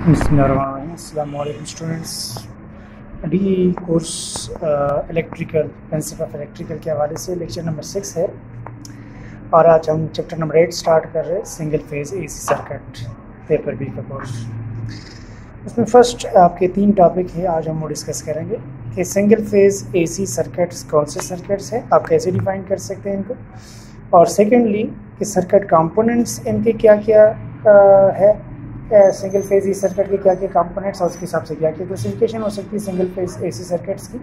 अस्सलामुअलैकुम स्टूडेंट्स। अभी course electrical principle of electrical के हवाले से लेक्चर नंबर 6 है और आज हम चैप्टर नंबर 8 स्टार्ट कर रहे हैं, single phase AC circuit paper B का कोर्स। उसमें फर्स्ट आपके 3 टॉपिक है, आज हम वो डिस्कस करेंगे कि सिंगल फेज एसी सर्किट्स कौन से सर्किट्स हैं, आप कैसे डिफाइन कर सकते हैं इनको, और सेकेंडली कि सर्किट कंपोनेंट्स इनके क्या क्या है, सिंगल फेज एसी सर्किट के क्या क्या कंपोनेंट्स और उसके हिसाब से क्या क्या क्लासिफिकेशन हो सकती है सिंगल फेज एसी सर्किट्स की,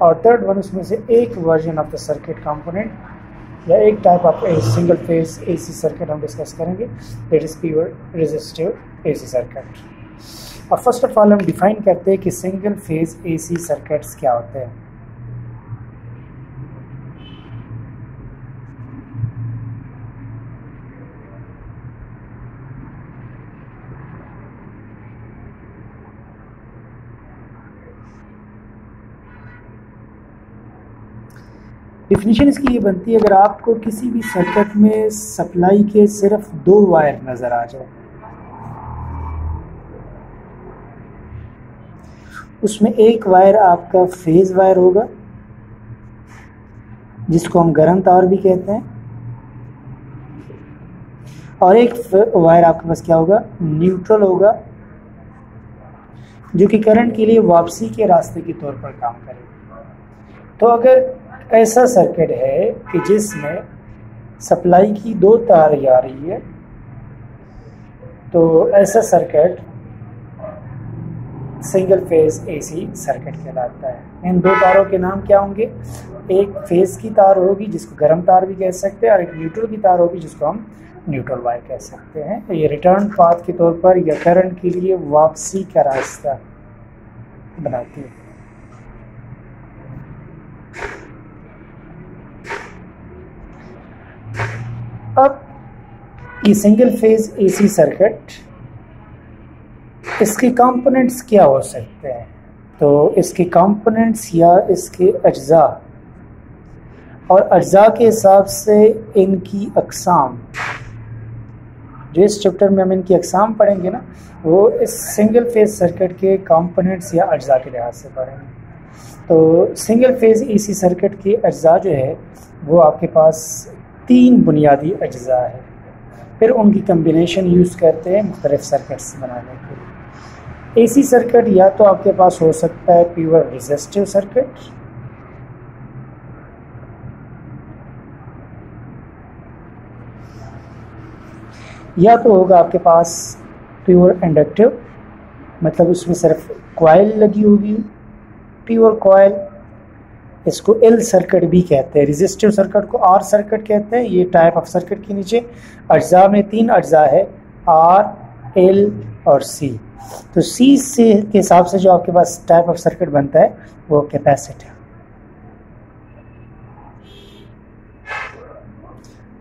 और थर्ड वन उसमें से एक version of the circuit component या एक type of single phase AC circuit हम डिस्कस करेंगे, that is pure resistive AC circuit. और फर्स्ट ऑफ ऑल हम डिफाइन करते हैं कि सिंगल फेज एसी सर्किट्स क्या होते हैं। डिफिनीशन इसकी ये बनती है, अगर आपको किसी भी सर्किट में सप्लाई के सिर्फ 2 वायर नज़र आ जाए, उसमें एक वायर आपका फेज वायर होगा जिसको हम गर्म तार भी कहते हैं, और एक वायर आपके पास क्या होगा, न्यूट्रल होगा, जो कि करंट के लिए वापसी के रास्ते के तौर पर काम करेगा। तो अगर ऐसा सर्किट है कि जिसमें सप्लाई की 2 तार आ रही है, तो ऐसा circuit single phase AC circuit कहलाता है। इन 2 तारों के नाम क्या होंगे, एक फेज की तार होगी जिसको गर्म तार भी कह सकते हैं, और एक न्यूट्रल की तार होगी जिसको हम न्यूट्रल वायर कह सकते हैं। ये रिटर्न पाथ के तौर पर या करंट के लिए वापसी का रास्ता बनाती है। अब ये सिंगल फेज एसी सर्किट, इसके कंपोनेंट्स क्या हो सकते हैं, तो इसके कंपोनेंट्स या इसके अज्जा और अज्जा के हिसाब से इनकी अक़साम, जो इस चैप्टर में हम इनकी अक़साम पढ़ेंगे ना, वो इस सिंगल फेज सर्किट के कंपोनेंट्स या अज्जा के लिहाज से पढ़ेंगे। तो सिंगल फेज एसी सर्किट के अज्जा जो है वो आपके पास 3 बुनियादी अज्जा है, फिर उनकी कम्बिनेशन यूज़ करते हैं मुख्तलिफ सर्किट्स बनाने के लिए। एसी सर्किट या तो आपके पास हो सकता है प्योर रेजिस्टिव सर्किट, या तो होगा आपके पास प्योर इंडक्टिव, मतलब उसमें सिर्फ कॉइल लगी होगी, प्योर कॉइल, इसको एल सर्किट भी कहते हैं। रेजिस्टिव सर्किट को आर सर्किट कहते हैं। ये टाइप ऑफ सर्किट के नीचे अज्जा में 3 अज्जा है, आर, एल और सी। तो सी से के हिसाब से जो आपके पास टाइप ऑफ सर्किट बनता है वो कैपेसिटर।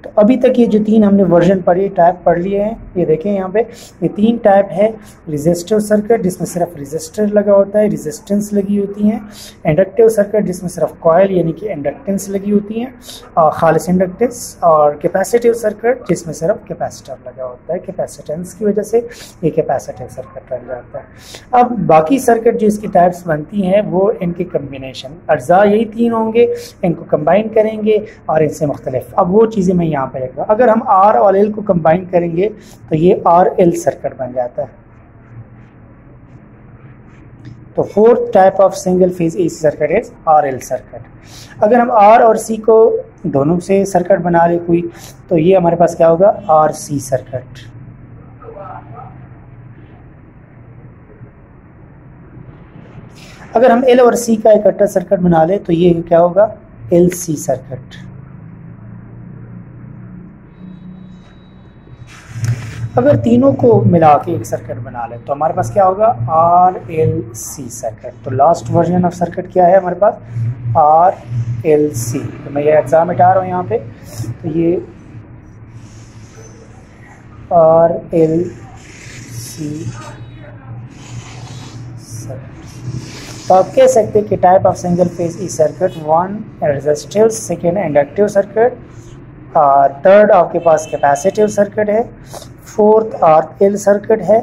तो अभी तक ये जो 3 हमने वर्जन पढ़ी, टाइप पढ़ लिए हैं, ये देखें यहाँ पे ये 3 टाइप है। रेजिस्टिव सर्किट जिसमें सिर्फ रेजिस्टर लगा होता है, रेजिस्टेंस लगी होती हैं। इंडक्टिव सर्किट जिसमें सिर्फ कॉइल यानी कि इंडक्टेंस लगी होती हैं, और खालिस इंडक्टेंस। और कैपेसिटिव सर्किट जिसमें सिर्फ कैपेसिटर लगा होता है, कैपेसिटेंस की वजह से ये कैपेसिटिव सर्किट बन जाता है। अब बाकी सर्किट जो इसकी टाइप्स बनती हैं वो इनके कम्बिनेशन, अज्जा यही 3 होंगे, इनको कंबाइन करेंगे और इनसे मुख्तलिफ। अब वो चीज़ें मैं यहाँ पे लिखूँगा। अगर हम आर और एल को कंबाइन करेंगे तो ये आर एल सर्किट बन जाता है। तो 4th type of single phase AC circuit is R L circuit. अगर हम आर और सी को दोनों से सर्किट बना रहे कोई, तो ये हमारे पास क्या होगा, आर सी सर्किट। अगर हम एल और सी का इकट्ठा सर्किट बना ले तो ये क्या होगा, एल सी सर्किट। अगर तीनों को मिला के एक सर्किट बना ले तो हमारे पास क्या होगा, आर एल सी सर्किट। तो लास्ट वर्जन ऑफ सर्किट क्या है हमारे पास, आर एल सी। तो मैं ये एग्जाम मिटा रहा हूँ यहाँ पे, तो ये आर एल सी सर्किट। तो आप कह सकते हैं कि type of single phase E circuit, 1 resistive, 2 inductive circuit, third आपके पास कैपेसिटिव सर्किट है, फोर्थ आर एल सर्किट है,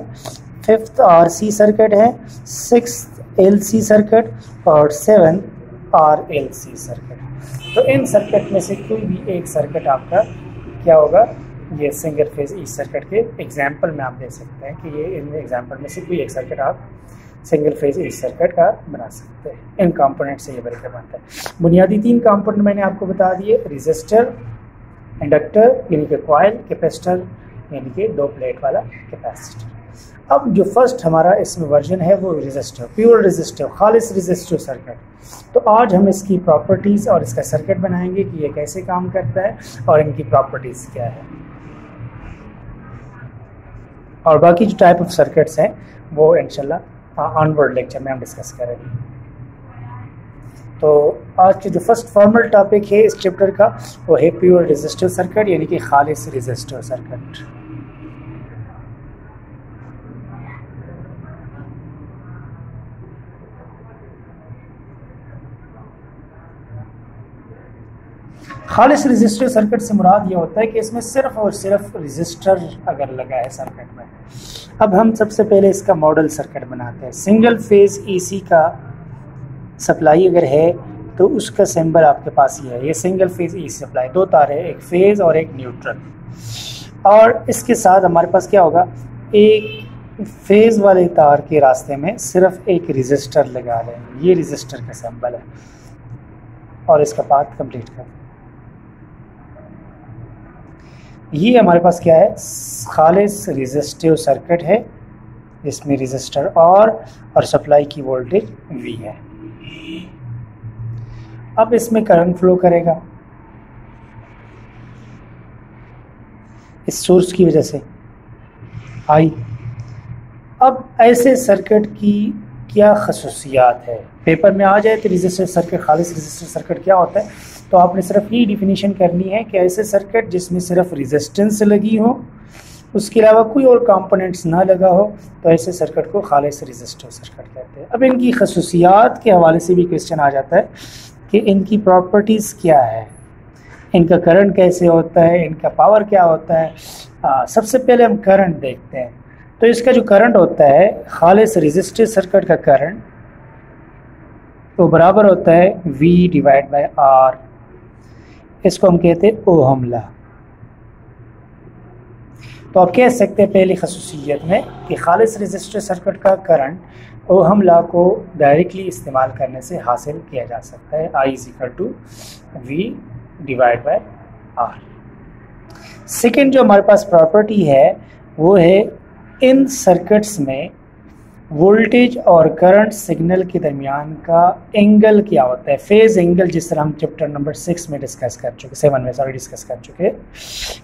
5th RC सर्किट है, 6th LC सर्किट और 7th RLC सर्किट। तो इन सर्किट में से कोई भी एक सर्किट आपका क्या होगा, ये सिंगल फेज ई सर्किट के एग्जाम्पल में आप दे सकते हैं कि ये इन एग्जाम्पल में से कोई एक सर्किट आप सिंगल फेज ई सर्किट का बना सकते हैं। इन कंपोनेंट से ये ब्रेकर बनता है। बुनियादी 3 कंपोनेंट मैंने आपको बता दिए, रजिस्टर, इंडक्टर यानी कि कॉइल, कैपेसिटर यानी कि 2 प्लेट वाला कैपेसिटर। अब जो फर्स्ट हमारा इसमें वर्जन है वो रजिस्टर, प्योर रजिस्टर, खालिस रजिस्टर सर्किट। तो आज हम इसकी प्रॉपर्टीज़ और इसका सर्किट बनाएंगे कि ये कैसे काम करता है और इनकी प्रॉपर्टीज़ क्या है, और बाकी जो टाइप ऑफ सर्किट्स हैं वो इंशाल्लाह ऑनवर्ड लेक्चर में हम डिस्कस करेंगे। तो आज के जो फर्स्ट फॉर्मल टॉपिक है इस चैप्टर का वो है प्योर रजिस्टर सर्किट यानी कि खालिस रजिस्टर सर्किट। खालिस रजिस्टर सर्किट से मुराद ये होता है कि इसमें सिर्फ और सिर्फ रजिस्टर अगर लगा है सर्किट में। अब हम सबसे पहले इसका मॉडल सर्किट बनाते हैं। सिंगल फेज एसी का सप्लाई अगर है तो उसका सिंबल आपके पास ये है, ये सिंगल फेज एसी सप्लाई, 2 तार है, एक फेज और एक न्यूट्रल। और इसके साथ हमारे पास क्या होगा, एक फेज वाले तार के रास्ते में सिर्फ एक रजिस्टर लगा लें, ये रजिस्टर का सिंबल है, और इसका पाथ कंप्लीट कर। ये हमारे पास क्या है, खालिस रेजिस्टिव सर्किट है जिसमें रजिस्टर और सप्लाई की वोल्टेज V है। अब इसमें करंट फ्लो करेगा इस सोर्स की वजह से I। अब ऐसे सर्किट की क्या खसूसियात है, पेपर में आ जाए तो रजिस्टर सर्किट, खालिस रजिस्टर सर्किट क्या होता है, तो आपने सिर्फ ये डिफिनीशन करनी है कि ऐसे सर्किट जिसमें सिर्फ रेजिस्टेंस लगी हो, उसके अलावा कोई और कंपोनेंट्स ना लगा हो, तो ऐसे सर्किट को खालिस रजिस्टर सर्किट कहते हैं। अब इनकी खसूसियात के हवाले से भी क्वेश्चन आ जाता है कि इनकी प्रॉपर्टीज़ क्या है, इनका करंट कैसे होता है, इनका पावर क्या होता है। सबसे पहले हम करंट देखते हैं। तो इसका जो करंट होता है, खालिस रजिस्टर सर्किट का करंट वो बराबर होता है V/R। इसको हम कहते हैं ओहम लॉ। तो आप कह सकते हैं पहली खसूसियत में कि खालिस रजिस्टर सर्किट का करंट ओहम लॉ को डायरेक्टली इस्तेमाल करने से हासिल किया जा सकता है, I = V/R। सेकेंड जो हमारे पास प्रॉपर्टी है वो है इन सर्किट्स में वोल्टेज और करंट सिग्नल के दरमियान का एंगल क्या होता है, फेज एंगल, जिस तरह हम चैप्टर नंबर 6 में डिस्कस कर चुके, 7 में सॉरी डिस्कस कर चुके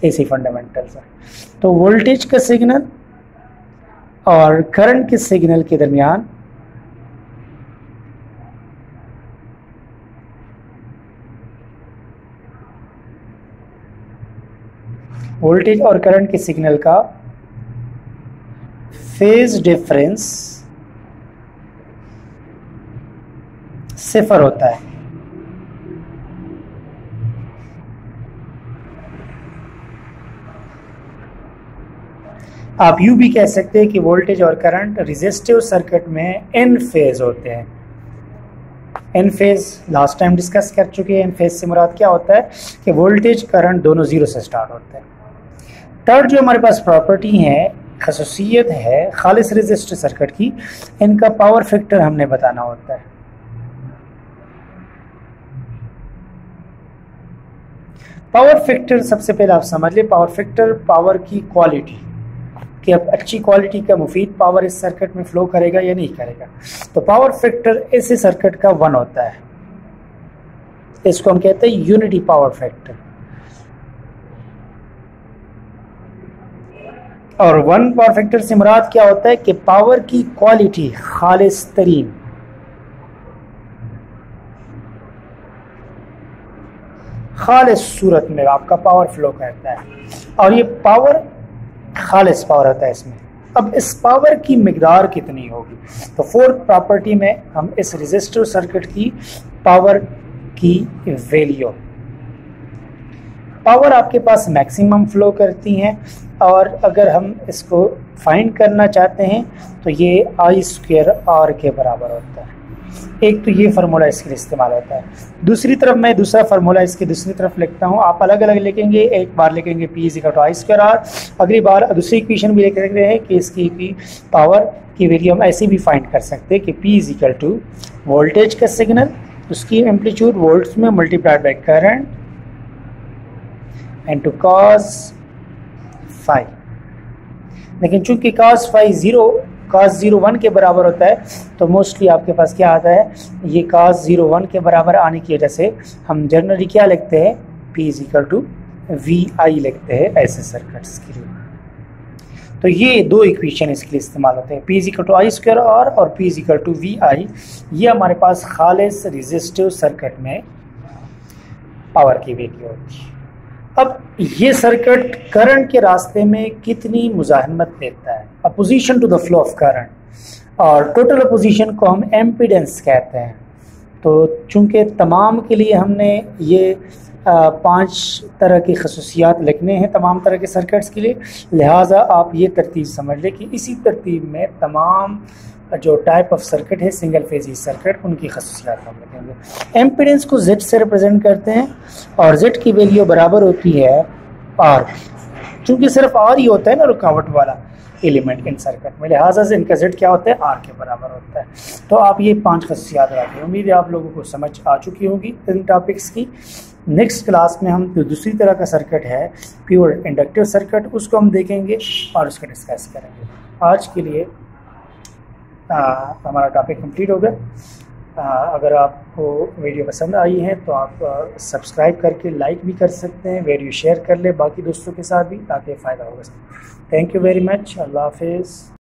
एसी फंडामेंटल्स। तो वोल्टेज का सिग्नल और करंट के सिग्नल के दरमियान वोल्टेज और करंट के सिग्नल का फेज डिफरेंस 0 होता है। आप यूं भी कह सकते हैं कि वोल्टेज और करंट रेजिस्टिव सर्किट में एन फेज होते हैं। In phase last time discuss कर चुके हैं। एन फेज से मुराद क्या होता है कि वोल्टेज करंट दोनों 0 से स्टार्ट होते हैं। थर्ड जो हमारे पास प्रॉपर्टी है, खसूसियत है खालिस रजिस्टर सर्किट की, इनका पावर फैक्टर हमने बताना होता है। पावर फैक्टर सबसे पहले आप समझ ले, पावर फैक्टर पावर की क्वालिटी, कि अब अच्छी क्वालिटी का मुफीद पावर इस सर्किट में फ्लो करेगा या नहीं करेगा। तो पावर फैक्टर ऐसे सर्किट का 1 होता है, इसको हम कहते हैं यूनिटी पावर फैक्टर। और 1 पावर फैक्टर से मुराद क्या होता है कि पावर की क्वालिटी खालिस तरीन, खालिस सूरत में आपका पावर फ्लो करता है, और ये पावर खालिस पावर होता है इसमें। अब इस पावर की मिकदार कितनी होगी, तो 4th प्रॉपर्टी में हम इस रेजिस्टर सर्किट की पावर की वैल्यू, पावर आपके पास मैक्सिमम फ्लो करती हैं, और अगर हम इसको फाइंड करना चाहते हैं तो ये आई स्क्वायर आर के बराबर होता है। एक तो ये फार्मूला इसके लिए इस्तेमाल होता है। दूसरी तरफ मैं दूसरा फार्मूला इसकी दूसरी तरफ लिखता हूँ, आप अलग अलग लिखेंगे। एक बार लिखेंगे P is equal to I square R, अगली बार दूसरी इक्वेशन भी लिख रहे हैं कि इसकी पावर की वैल्यू हम ऐसे भी फाइंड कर सकते हैं कि P is equal to voltage का सिग्नल, उसकी एम्पलीट्यूड वोल्ट्स में multiplied by current and to cos phi. लेकिन चूंकि cos फाई cos 0 1 के बराबर होता है तो मोस्टली आपके पास क्या आता है, ये cos 0 1 के बराबर आने की वजह से हम जनरली क्या लिखते हैं, P is equal to V I लिखते हैं ऐसे सर्किट्स के लिए। तो ये दो इक्वेशन इसके लिए इस्तेमाल होते हैं, P is equal to I square R और P is equal to V I. ये हमारे पास खालिस रेजिस्टिव सर्किट में पावर की वैल्यू होती है। अब ये सर्किट करंट के रास्ते में कितनी मुज़ाहमत देता है, opposition to the flow of current, और टोटल अपोजिशन को हम एम्पीडेंस कहते हैं। तो चूंकि तमाम के लिए हमने ये 5 तरह की खसूसियात लिखने हैं तमाम तरह के सर्किट्स के लिए, लिहाजा आप ये तरतीब समझ लें कि इसी तरतीब में तमाम जो टाइप ऑफ सर्किट है सिंगल फेज सर्किट उनकी खसूसियात हम लिखेंगे। एम्पीडेंस को Z से रिप्रेजेंट करते हैं और Z की वैल्यू बराबर होती है R, चूँकि सिर्फ R ही होता है ना रुकावट वाला एलिमेंट इन सर्किट में, लिहाजा से इनका Z क्या होता है, R के बराबर होता है। तो आप ये 5 खसूसियात रखें। उम्मीद है आप लोगों को समझ आ चुकी होगी इन टॉपिक्स की। नेक्स्ट क्लास में हम जो दूसरी तरह का सर्किट है प्योर इंडक्टिव सर्किट, उसको हम देखेंगे और उसको डिस्कस करेंगे। आज के लिए हमारा टॉपिक कंप्लीट हो गया। अगर आपको वीडियो पसंद आई है तो आप सब्सक्राइब करके लाइक भी कर सकते हैं, वीडियो शेयर कर ले बाकी दोस्तों के साथ भी ताकि फ़ायदा होगा। Thank you very much. अल्लाह हाफिज़।